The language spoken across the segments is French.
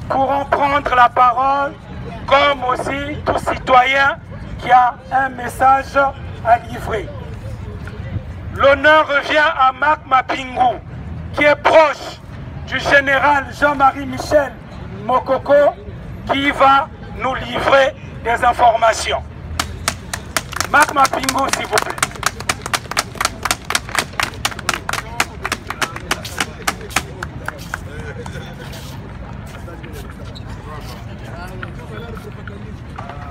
pourront prendre la parole, comme aussi tout citoyen qui a un message à livrer. L'honneur revient à Marc Mapingou, qui est proche du général Jean-Marie Michel Mokoko, qui va nous livrer des informations. Marc Mapingou, s'il vous plaît.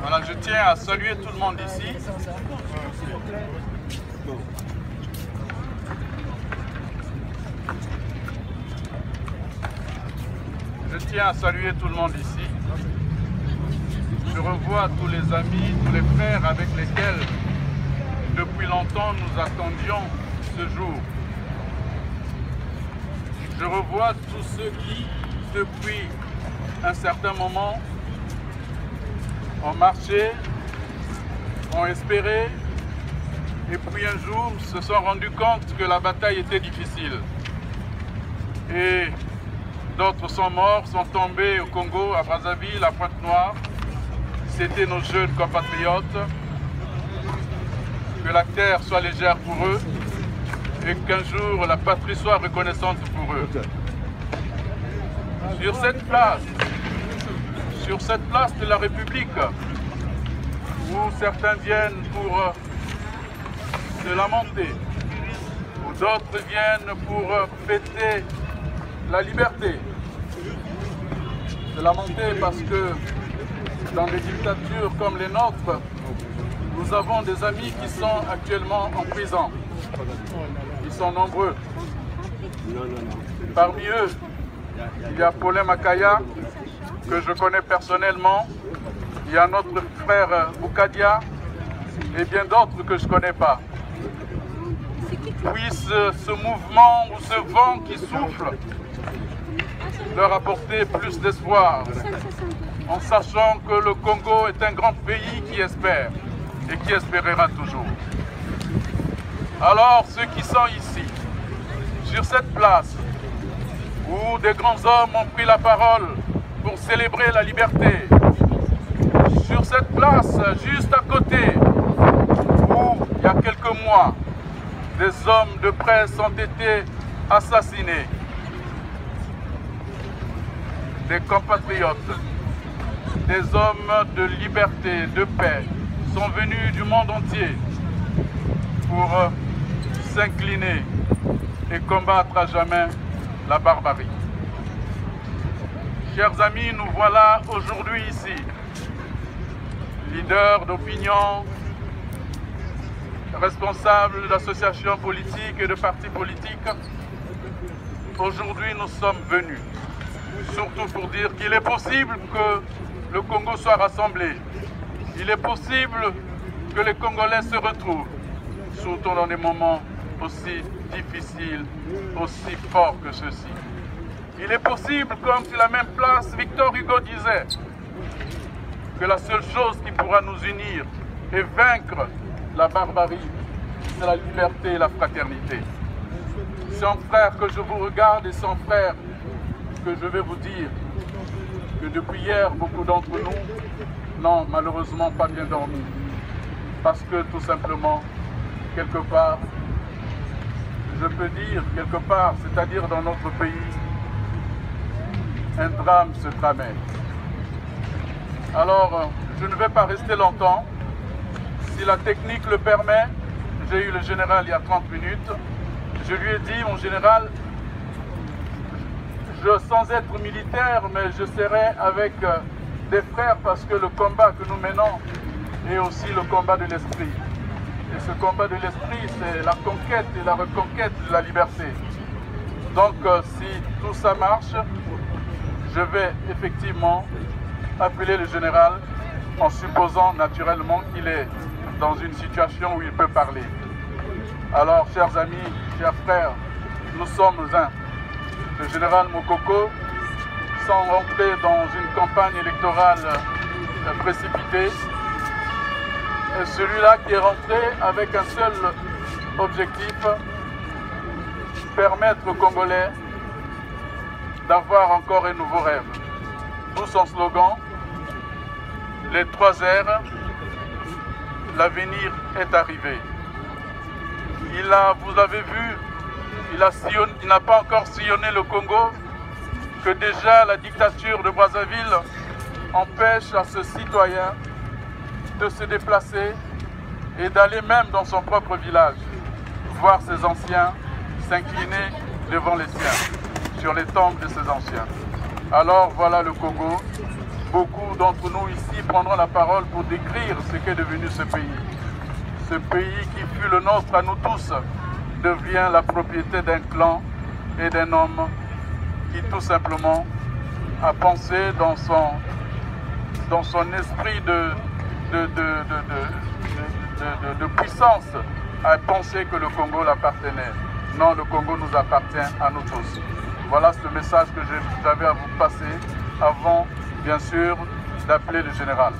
Voilà, je tiens à saluer tout le monde ici. Je tiens à saluer tout le monde ici. Je revois tous les amis, tous les frères avec lesquels depuis longtemps nous attendions ce jour. Je revois tous ceux qui, depuis un certain moment, ont marché, ont espéré, et puis un jour se sont rendus compte que la bataille était difficile. Et d'autres sont morts, sont tombés au Congo, à Brazzaville, à Pointe-Noire. C'était nos jeunes compatriotes. Que la terre soit légère pour eux et qu'un jour la patrie soit reconnaissante pour eux. Sur cette place de la République, où certains viennent pour se lamenter, où d'autres viennent pour fêter la liberté. Se lamenter parce que dans des dictatures comme les nôtres, nous avons des amis qui sont actuellement en prison. Ils sont nombreux. Parmi eux, il y a Paulin Makaya, que je connais personnellement. Il y a notre frère Boukadia et bien d'autres que je ne connais pas. Puisse ce mouvement ou ce vent qui souffle leur apporter plus d'espoir, en sachant que le Congo est un grand pays qui espère et qui espérera toujours. Alors ceux qui sont ici, sur cette place, où des grands hommes ont pris la parole pour célébrer la liberté, sur cette place, juste à côté, où il y a quelques mois, des hommes de presse ont été assassinés, des compatriotes, des hommes de liberté, de paix, sont venus du monde entier pour s'incliner et combattre à jamais la barbarie. Chers amis, nous voilà aujourd'hui ici, leaders d'opinion, responsables d'associations politiques et de partis politiques. Aujourd'hui, nous sommes venus, surtout pour dire qu'il est possible que le Congo soit rassemblé. Il est possible que les Congolais se retrouvent, surtout dans des moments aussi difficiles, aussi forts que ceux-ci. Il est possible, comme sur la même place, Victor Hugo disait, que la seule chose qui pourra nous unir et vaincre la barbarie, c'est la liberté et la fraternité. Sans frère que je vous regarde et sans frère que je vais vous dire que depuis hier, beaucoup d'entre nous n'ont malheureusement pas bien dormi. Parce que tout simplement, quelque part, je peux dire quelque part, c'est-à-dire dans notre pays, un drame se tramait. Alors, je ne vais pas rester longtemps. Si la technique le permet, j'ai eu le général il y a 30 minutes. Je lui ai dit, mon général, sans être militaire, mais je serai avec des frères parce que le combat que nous menons est aussi le combat de l'esprit. Et ce combat de l'esprit, c'est la conquête et la reconquête de la liberté. Donc, si tout ça marche, je vais effectivement appeler le général en supposant naturellement qu'il est dans une situation où il peut parler. Alors, chers amis, chers frères, nous sommes un. Le général Mokoko, sans rentrer dans une campagne électorale précipitée, est celui-là qui est rentré avec un seul objectif, permettre aux Congolais d'avoir encore un nouveau rêve. d'où son slogan, les 3 R, l'avenir est arrivé. Vous avez vu, il n'a pas encore sillonné le Congo, que déjà la dictature de Brazzaville empêche à ce citoyen de se déplacer et d'aller même dans son propre village, voir ses anciens s'incliner devant les siens, sur les tombes de ses anciens. Alors voilà le Congo. Beaucoup d'entre nous ici prendront la parole pour décrire ce qu'est devenu ce pays. Ce pays qui fut le nôtre à nous tous devient la propriété d'un clan et d'un homme qui tout simplement a pensé dans son esprit de puissance, a pensé que le Congo l'appartenait. Non, le Congo nous appartient à nous tous. Voilà ce message que j'avais à vous passer avant, bien sûr, d'appeler le général.